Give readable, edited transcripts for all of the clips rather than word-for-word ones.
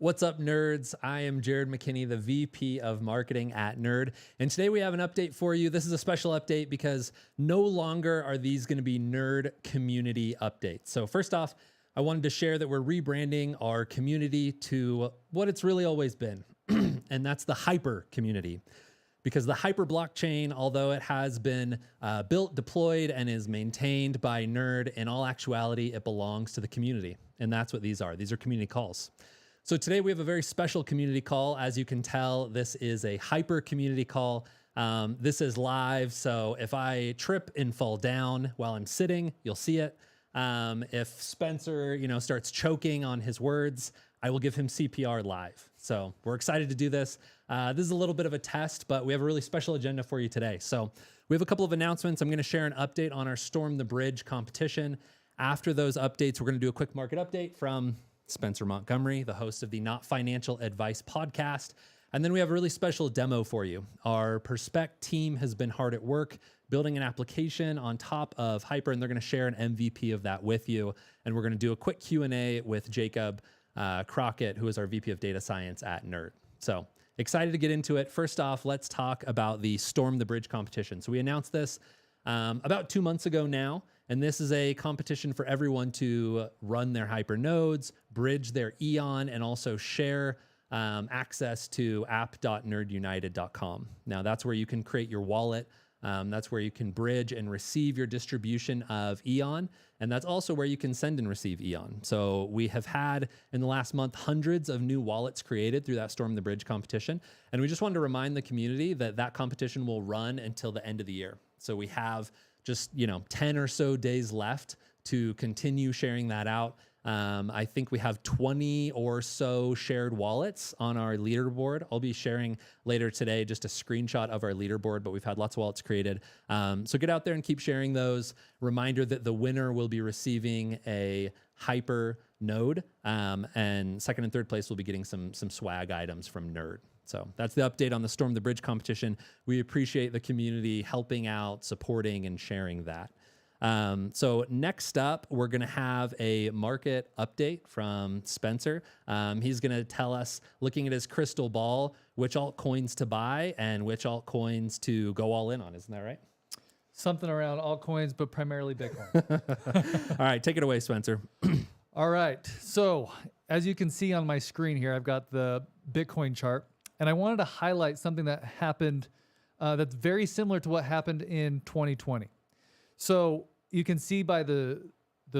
What's up, nerds? I am Jared McKinney, the VP of Marketing at Nerd. And today we have an update for you. This is a special update because no longer are these going to be Nerd community updates. So first off, I wanted to share that we're rebranding our community to what it's really always been, and that's the Hyper community. Because the Hyper blockchain, although it has been built, deployed, and is maintained by Nerd, in all actuality, it belongs to the community. And that's what these are. These are community calls. So today we have a very special community call. As you can tell, this is a Hyper community call. This is live, so if I trip and fall down while I'm sitting, you'll see it. If Spencer, starts choking on his words, I will give him CPR live. So we're excited to do this. This is a little bit of a test, but we have a really special agenda for you today. So we have a couple of announcements. I'm going to share an update on our Storm the Bridge competition. After those updates, we're going to do a quick market update from Spencer Montgomery, the host of the Not Financial Advice podcast. And then we have a really special demo for you. Our Perspect team has been hard at work building an application on top of Hyper, and they're going to share an MVP of that with you. And we're going to do a quick Q&A with Jacob Crockett, who is our VP of Data Science at Nerd. So excited to get into it. First off, let's talk about the Storm the Bridge competition. So we announced this about 2 months ago now, and this is a competition for everyone to run their Hyper nodes, bridge their Eon, and also share access to app.nerdunited.com. Now that's where you can create your wallet. That's where you can bridge and receive your distribution of Eon. And that's also where you can send and receive Eon. So we have had in the last month hundreds of new wallets created through that Storm the Bridge competition. And we just wanted to remind the community that that competition will run until the end of the year. So we have just 10 or so days left to continue sharing that out. I think we have 20 or so shared wallets on our leaderboard. I'll be sharing later today just a screenshot of our leaderboard, but we've had lots of wallets created. So get out there and keep sharing those. Reminder that the winner will be receiving a Hyper node, and second and third place will be getting some swag items from Nerd. So that's the update on the Storm the Bridge competition. We appreciate the community helping out, supporting, and sharing that. So next up, we're going to have a market update from Spencer. He's going to tell us, looking at his crystal ball, which altcoins to buy and which altcoins to go all in on. Isn't that right? Something around altcoins, but primarily Bitcoin. All right, take it away, Spencer. All right. So as you can see on my screen here, I've got the Bitcoin chart, and I wanted to highlight something that happened that's very similar to what happened in 2020. So you can see by the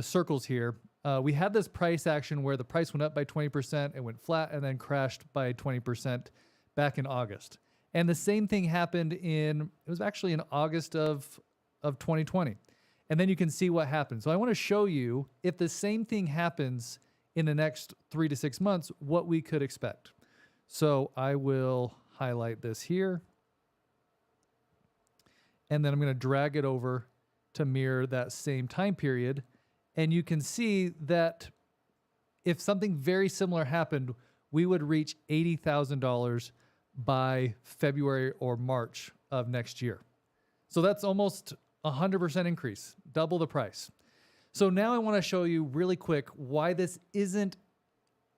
circles here, we had this price action where the price went up by 20%, it went flat, and then crashed by 20% back in August. And the same thing happened it was actually in August of 2020. And then you can see what happened. So I want to show you, if the same thing happens in the next 3 to 6 months, what we could expect. So I will highlight this here. And then I'm going to drag it over to mirror that same time period. And you can see that if something very similar happened, we would reach $80,000 by February or March of next year. So that's almost 100% increase, double the price. So now I want to show you really quick why this isn't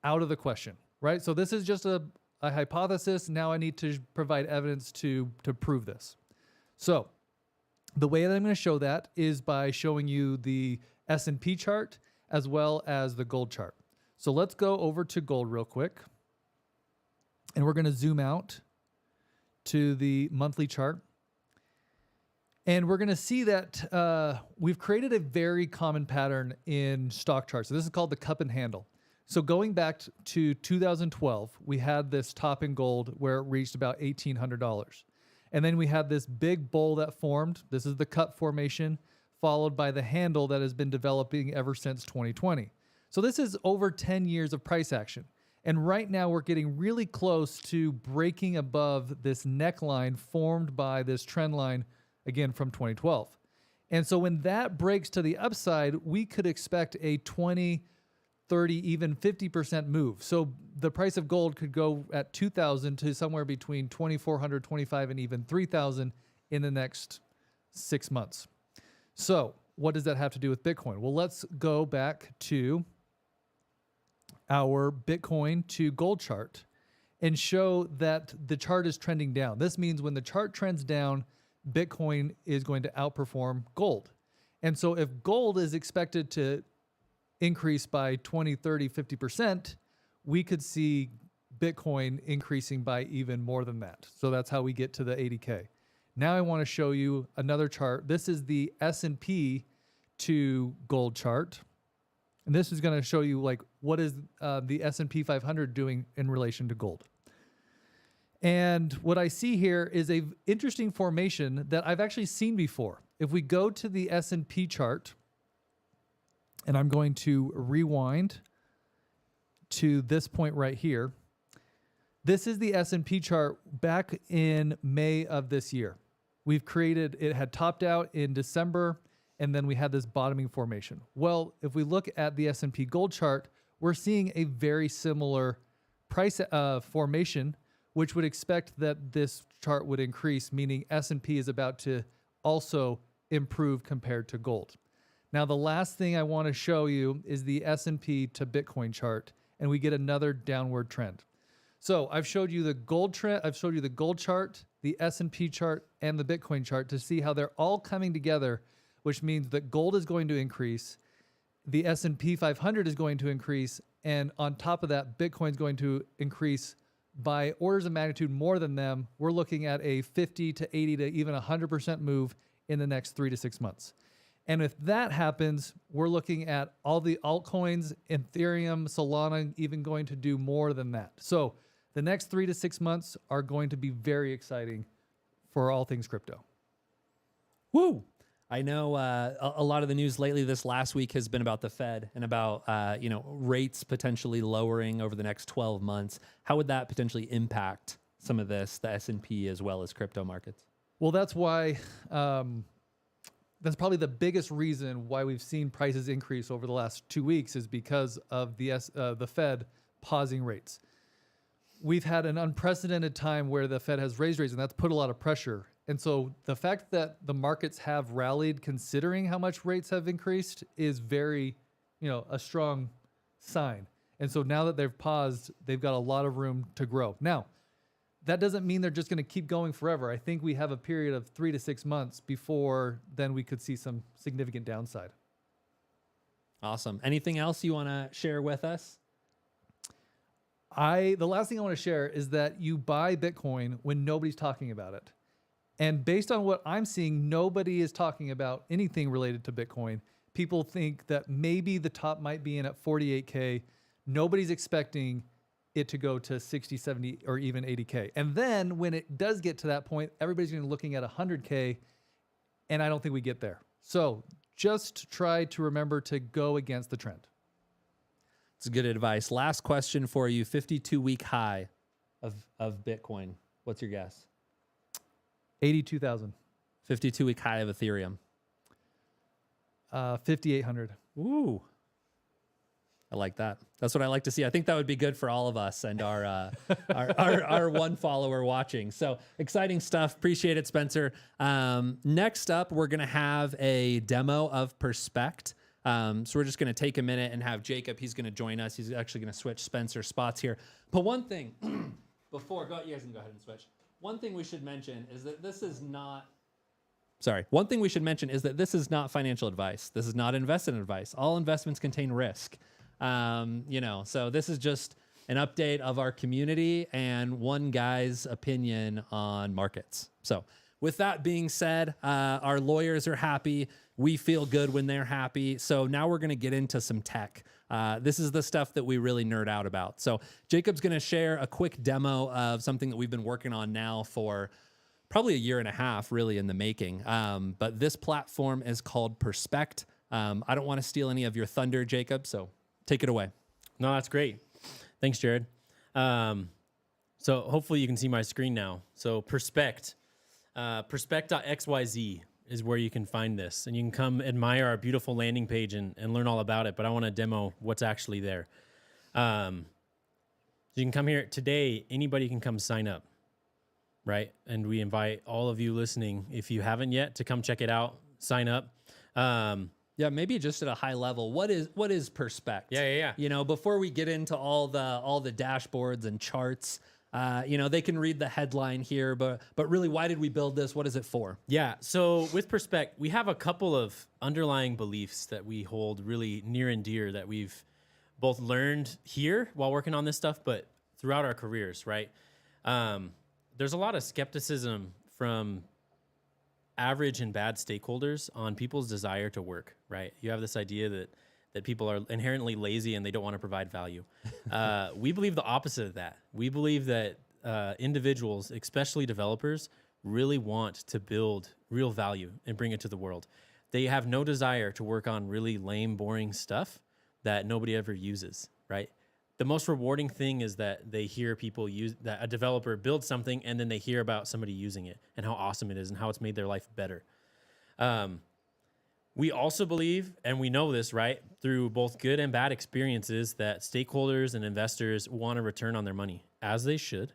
out of the question, right? So this is just a hypothesis. Now I need to provide evidence to prove this. So the way that I'm going to show that is by showing you the S&P chart as well as the gold chart. So let's go over to gold real quick. And we're going to zoom out to the monthly chart. And we're going to see that we've created a very common pattern in stock charts. So this is called the cup and handle. So going back to 2012, we had this top in gold where it reached about $1,800. And then we had this big bowl that formed. This is the cup formation, followed by the handle that has been developing ever since 2020. So this is over 10 years of price action. And right now we're getting really close to breaking above this neckline formed by this trend line, again, from 2012. And so when that breaks to the upside, we could expect a 20, 30, even 50% move. So the price of gold could go at 2,000 to somewhere between 2,400, 25, and even 3,000 in the next 6 months. So what does that have to do with Bitcoin? Well, let's go back to our Bitcoin to gold chart and show that the chart is trending down. This means when the chart trends down, Bitcoin is going to outperform gold. And so if gold is expected to increase by 20, 30, 50%, we could see Bitcoin increasing by even more than that. So that's how we get to the 80K. Now I want to show you another chart. This is the S&P to gold chart. And this is going to show you like what is the S&P 500 doing in relation to gold. And what I see here is a interesting formation that I've actually seen before. If we go to the S&P chart, and I'm going to rewind to this point right here. This is the S&P chart back in May of this year. We've created, it had topped out in December, and then we had this bottoming formation. Well, if we look at the S&P gold chart, we're seeing a very similar price formation, which would expect that this chart would increase, meaning S&P is about to also improve compared to gold. Now, the last thing I want to show you is the S&P to Bitcoin chart, and we get another downward trend. So I've showed you the gold trend, I've showed you the gold chart, the S&P chart, and the Bitcoin chart to see how they're all coming together, which means that gold is going to increase, the S&P 500 is going to increase, and on top of that, Bitcoin is going to increase by orders of magnitude more than them. We're looking at a 50 to 80 to even 100% move in the next 3 to 6 months. And if that happens, we're looking at all the altcoins, Ethereum, Solana, even going to do more than that. So the next 3 to 6 months are going to be very exciting for all things crypto. Woo! I know a lot of the news lately this last week has been about the Fed and about rates potentially lowering over the next 12 months. How would that potentially impact some of this, the S&P as well as crypto markets? Well, that's why that's probably the biggest reason why we've seen prices increase over the last 2 weeks is because of the Fed pausing rates. We've had an unprecedented time where the Fed has raised rates, and that's put a lot of pressure. And so the fact that the markets have rallied considering how much rates have increased is very, a strong sign. And so now that they've paused, they've got a lot of room to grow. Now, that doesn't mean they're just going to keep going forever. I think we have a period of 3 to 6 months before then we could see some significant downside. Awesome. Anything else you want to share with us? The last thing I want to share is that you buy Bitcoin when nobody's talking about it. And based on what I'm seeing, nobody is talking about anything related to Bitcoin. People think that maybe the top might be in at 48K. Nobody's expecting it to go to 60, 70, or even 80K. And then when it does get to that point, everybody's going to be looking at 100K, and I don't think we get there. So just try to remember to go against the trend. It's good advice. Last question for you, 52-week high of Bitcoin. What's your guess? 82,000. 52-week high of Ethereum. 5,800. Ooh. I like that. That's what I like to see. I think that would be good for all of us and our one follower watching. So exciting stuff. Appreciate it, Spencer. Next up, we're going to have a demo of Perspect. So we're just going to take a minute and have Jacob. He's going to join us. He's actually going to switch Spencer's spots here. But one thing before, you guys can go ahead and switch. One thing we should mention is that this is not financial advice. This is not investment advice. All investments contain risk. So this is just an update of our community and one guy's opinion on markets. So with that being said, our lawyers are happy. We feel good when they're happy. So now we're going to get into some tech. This is the stuff that we really nerd out about. So Jacob's going to share a quick demo of something that we've been working on now for probably a year and a half, really in the making. But this platform is called Perspect. I don't want to steal any of your thunder, Jacob, so take it away. No, that's great. Thanks, Jared. So hopefully you can see my screen now. So Perspect, Perspect.xyz is where you can find this. And you can come admire our beautiful landing page and learn all about it, but I want to demo what's actually there. So you can come here today. Anybody can come sign up, right? And we invite all of you listening, if you haven't yet, to come check it out, sign up. Yeah, maybe just at a high level, what is Perspect? Yeah. You know, before we get into all the dashboards and charts, you know, they can read the headline here, but really, why did we build this? What is it for? Yeah. So with Perspect, we have a couple of underlying beliefs that we hold really near and dear that we've both learned here while working on this stuff, but throughout our careers, right? There's a lot of skepticism from average and bad stakeholders on people's desire to work, right? You have this idea that people are inherently lazy and they don't want to provide value. We believe the opposite of that. We believe that individuals, especially developers, really want to build real value and bring it to the world. They have no desire to work on really lame, boring stuff that nobody ever uses, right? The most rewarding thing is that they hear people use that a developer builds something and then they hear about somebody using it and how awesome it is and how it's made their life better. We also believe, and we know this, right, through both good and bad experiences, that stakeholders and investors want a return on their money, as they should,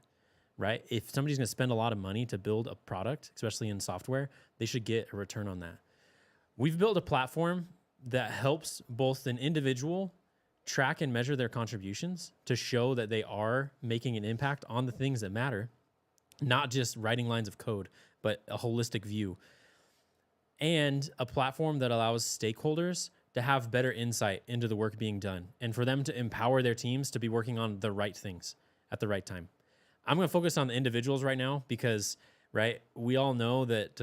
right? If somebody's going to spend a lot of money to build a product, especially in software, they should get a return on that. We've built a platform that helps both an individual track and measure their contributions to show that they are making an impact on the things that matter, not just writing lines of code, but a holistic view. And a platform that allows stakeholders to have better insight into the work being done and for them to empower their teams to be working on the right things at the right time. I'm going to focus on the individuals right now because, right, we all know that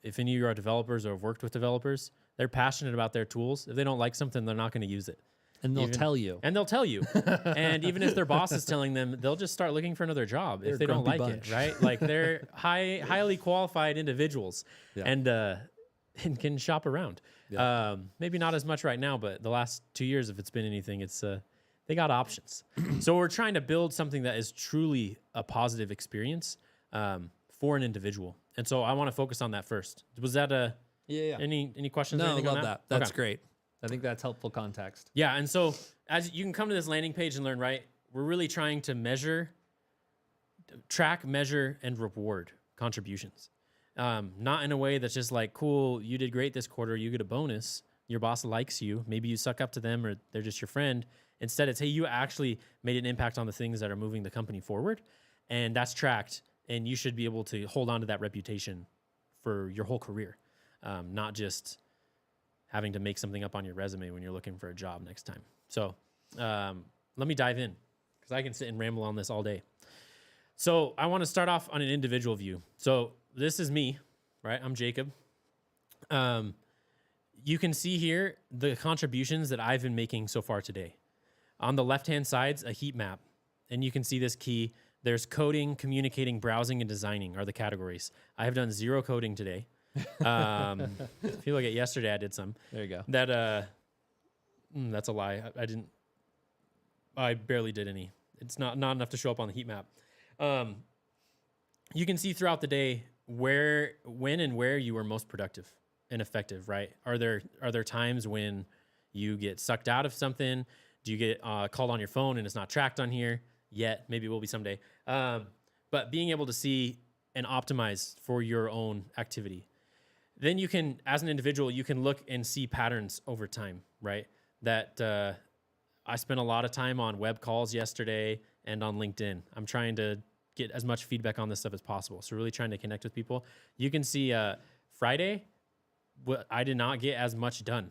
if any of you are developers or have worked with developers, they're passionate about their tools. If they don't like something, they're not going to use it. And they'll tell you. And they'll tell you. And even if their boss is telling them, they'll just start looking for another job if they don't like it, right? Like they're highly qualified individuals and can shop around. Yeah. Maybe not as much right now, but the last 2 years, if it's been anything, it's they got options. So we're trying to build something that is truly a positive experience for an individual. And so I want to focus on that first. Was that any questions? No, or anything love on that. That's great. I think that's helpful context. Yeah, and so as you can come to this landing page and learn, right, we're really trying to track, measure, and reward contributions. Not in a way that's just like, cool, you did great this quarter, you get a bonus, your boss likes you, maybe you suck up to them or they're just your friend. Instead, it's, hey, you actually made an impact on the things that are moving the company forward, and that's tracked, and you should be able to hold on to that reputation for your whole career, not just having to make something up on your resume when you're looking for a job next time. So let me dive in because I can sit and ramble on this all day. So I want to start off on an individual view. So this is me, right? I'm Jacob. You can see here the contributions that I've been making so far today. On the left-hand side's a heat map, and you can see this key. There's coding, communicating, browsing, and designing are the categories. I have done 0 coding today. If you look at yesterday, I did some. There you go. That's a lie. I barely did any. It's not enough to show up on the heat map. You can see throughout the day when and where you were most productive and effective, right? Are there times when you get sucked out of something? Do you get called on your phone and it's not tracked on here yet? Maybe it will be someday. But being able to see and optimize for your own activity. Then you can, as an individual, you can look and see patterns over time, right? That I spent a lot of time on web calls yesterday and on LinkedIn. I'm trying to get as much feedback on this stuff as possible. So really trying to connect with people. You can see Friday, I did not get as much done.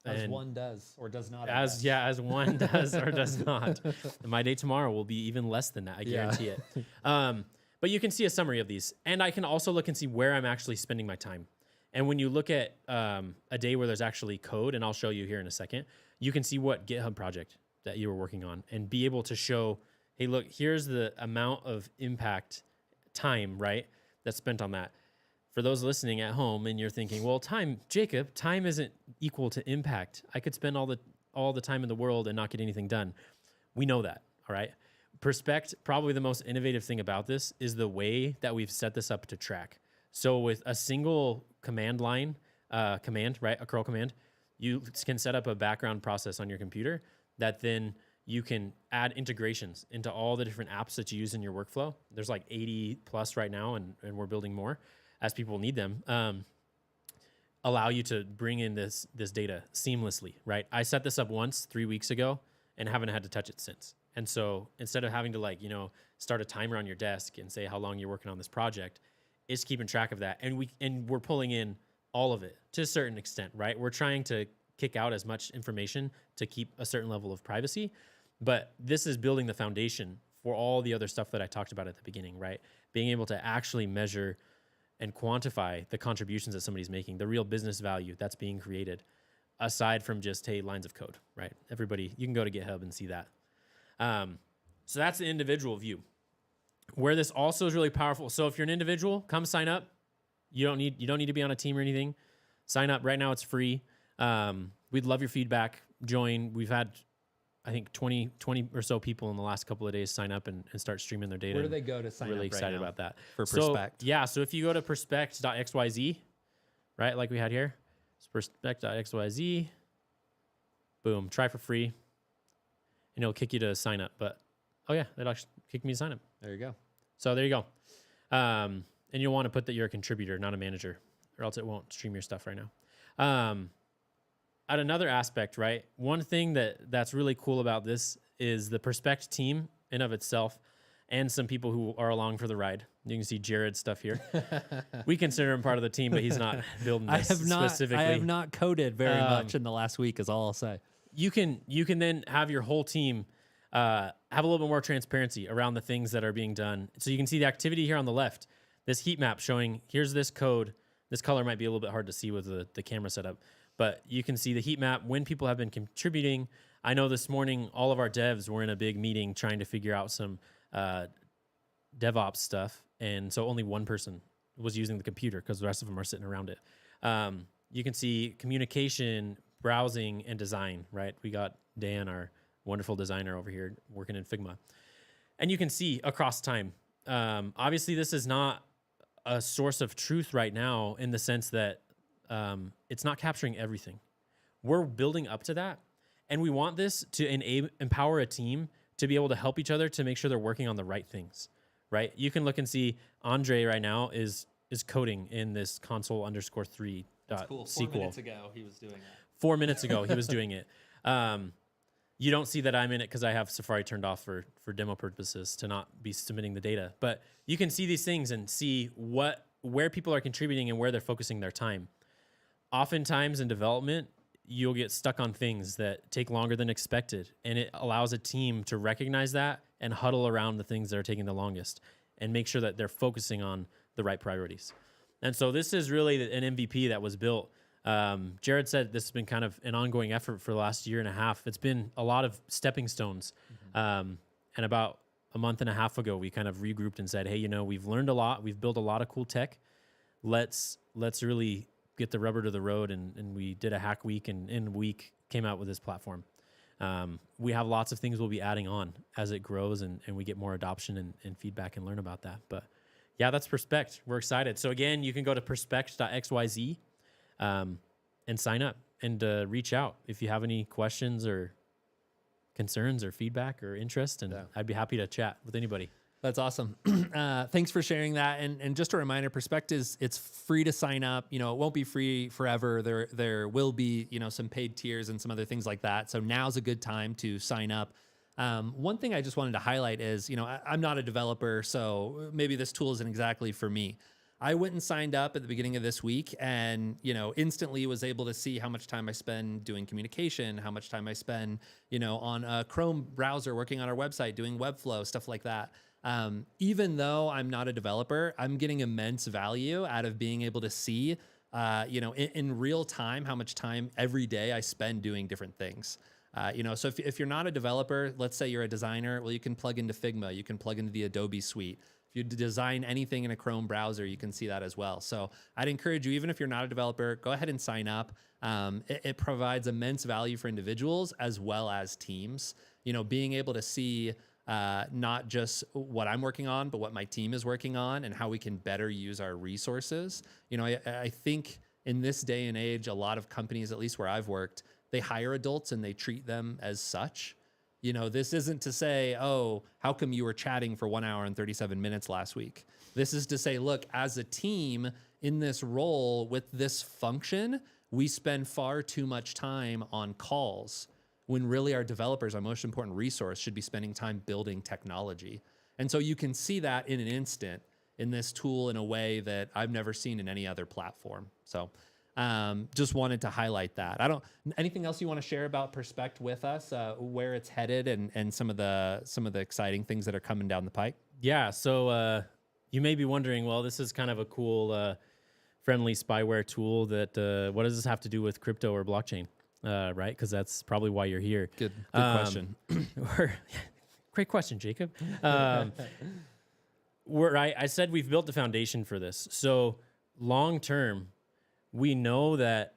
As one does or does not. As one does or does not. And my day tomorrow will be even less than that. I guarantee it. But you can see a summary of these. And I can also look and see where I'm actually spending my time. And when you look at a day where there's actually code, and I'll show you here in a second, you can see what GitHub project that you were working on and be able to show, hey, look, here's the amount of impact time, right, that's spent on that. For those listening at home and you're thinking, well, Jacob, time isn't equal to impact. I could spend all the time in the world and not get anything done. We know that, all right? Perspect, probably the most innovative thing about this is the way that we've set this up to track. So with a single command line, right, a curl command, you can set up a background process on your computer that then you can add integrations into all the different apps that you use in your workflow. There's like 80 plus right now, and we're building more as people need them. allow you to bring in this data seamlessly, right? I set this up once 3 weeks ago and haven't had to touch it since. And so instead of having to like, start a timer on your desk and say how long you're working on this project, it's keeping track of that. And we're pulling in all of it to a certain extent, right? We're trying to kick out as much information to keep a certain level of privacy, but this is building the foundation for all the other stuff that I talked about at the beginning, right? Being able to actually measure and quantify the contributions that somebody's making, the real business value that's being created, aside from just, hey, lines of code, right? Everybody, you can go to GitHub and see that. So that's the individual view. Where this also is really powerful. So if you're an individual, come sign up. You don't need to be on a team or anything. Sign up right now. It's free. We'd love your feedback. Join. We've had, I think 20 or so people in the last couple of days sign up and start streaming their data. Where do they go to sign up? Really right excited now about that. for So, Perspect? yeah. So if you go to perspect.xyz, right, like we had here, it's perspect.xyz. Boom. Try for free, and it'll kick you to sign up. But oh yeah, it'll actually kick me to sign up. There you go. So there you go. And you'll want to put that you're a contributor, not a manager, or else it won't stream your stuff right now. At another aspect, right? One thing that's really cool about this is the Perspect team in of itself, and some people who are along for the ride. You can see Jared's stuff here. We consider him part of the team, but he's not building this specifically. I have not coded very much in the last week, is all I'll say. You can then have your whole team have a little bit more transparency around the things that are being done. So you can see the activity here on the left, this heat map showing here's this code. This color might be a little bit hard to see with the camera setup, but you can see the heat map when people have been contributing. I know this morning all of our devs were in a big meeting trying to figure out some DevOps stuff, and so only one person was using the computer because the rest of them are sitting around it. You can see communication, browsing, and design, right? We got Dan, our wonderful designer over here, working in Figma. And you can see across time. Obviously, this is not a source of truth right now in the sense that it's not capturing everything. We're building up to that, and we want this to empower a team to be able to help each other to make sure they're working on the right things, right? You can look and see Andre right now is coding in this console_3. That's cool. 4 minutes ago, he was doing that. 4 minutes ago, he was doing it. You don't see that I'm in it because I have Safari turned off for demo purposes to not be submitting the data. But you can see these things and see where people are contributing and where they're focusing their time. Oftentimes in development, you'll get stuck on things that take longer than expected, and it allows a team to recognize that and huddle around the things that are taking the longest and make sure that they're focusing on the right priorities. And so this is really an MVP that was built. Jared said this has been kind of an ongoing effort for the last year and a half. It's been a lot of stepping stones. And about a month and a half ago, we kind of regrouped and said, hey, we've learned a lot. We've built a lot of cool tech. Let's really get the rubber to the road. And we did a hack week, and in a week came out with this platform. We have lots of things we'll be adding on as it grows and we get more adoption and feedback and learn about that. But yeah, that's Perspect. We're excited. So again, you can go to perspect.xyz and sign up and reach out if you have any questions or concerns or feedback or interest. And I'd be happy to chat with anybody. That's awesome. Thanks for sharing that. And just a reminder, Perspect it's free to sign up. It won't be free forever. There will be, some paid tiers and some other things like that. So now's a good time to sign up. One thing I just wanted to highlight is, I'm not a developer, so maybe this tool isn't exactly for me. I went and signed up at the beginning of this week and, instantly was able to see how much time I spend doing communication, how much time I spend, on a Chrome browser, working on our website, doing Webflow, stuff like that. Even though I'm not a developer, I'm getting immense value out of being able to see, in real time, how much time every day I spend doing different things. So if you're not a developer, let's say you're a designer, well, you can plug into Figma, you can plug into the Adobe suite. If you design anything in a Chrome browser, you can see that as well. So I'd encourage you, even if you're not a developer, go ahead and sign up. It provides immense value for individuals as well as teams. Being able to see not just what I'm working on, but what my team is working on and how we can better use our resources. I think in this day and age, a lot of companies, at least where I've worked, they hire adults and they treat them as such. This isn't to say, oh, how come you were chatting for 1 hour and 37 minutes last week? This is to say, look, as a team, in this role with this function, we spend far too much time on calls when really our developers, our most important resource, should be spending time building technology. And so you can see that in an instant in this tool in a way that I've never seen in any other platform. So just wanted to highlight that. Anything else you want to share about Perspect with us, where it's headed and some of the exciting things that are coming down the pike? Yeah. So you may be wondering, well, this is kind of a cool, friendly spyware tool that, what does this have to do with crypto or blockchain? Right. Because that's probably why you're here. Good question. Great question, Jacob. I said we've built the foundation for this. So long term, we know that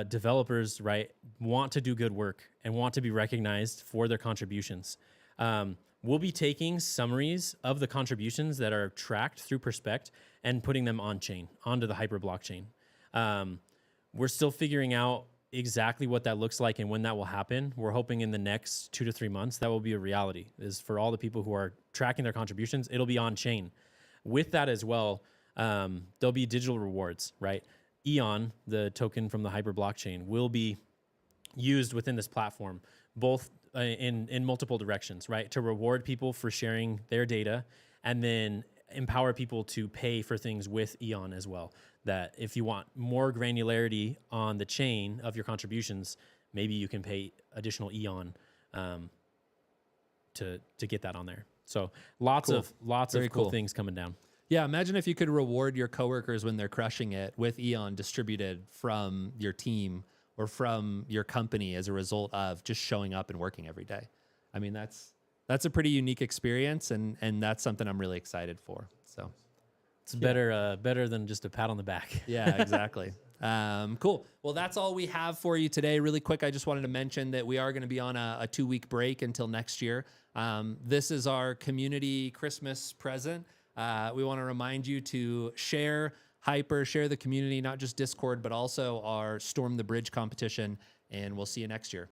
developers, right, want to do good work and want to be recognized for their contributions. We'll be taking summaries of the contributions that are tracked through Perspect and putting them on chain, onto the Hyper blockchain. We're still figuring out exactly what that looks like and when that will happen. We're hoping in the next 2 to 3 months that will be a reality. Is for all the people who are tracking their contributions, it'll be on chain. With that as well, there'll be digital rewards, right? Eon, the token from the Hyper blockchain, will be used within this platform, both in multiple directions, right? To reward people for sharing their data, and then empower people to pay for things with Eon as well. That if you want more granularity on the chain of your contributions, maybe you can pay additional Eon to get that on there. So lots of cool things coming down. Yeah, imagine if you could reward your coworkers when they're crushing it with Eon distributed from your team or from your company as a result of just showing up and working every day. I mean, that's a pretty unique experience, and that's something I'm really excited for. So it's better than just a pat on the back. Yeah, exactly. Cool. Well, that's all we have for you today. Really quick, I just wanted to mention that we are going to be on a 2-week break until next year. This is our community Christmas present. We want to remind you to share Hyper, share the community, not just Discord, but also our Storm the Bridge competition. And we'll see you next year.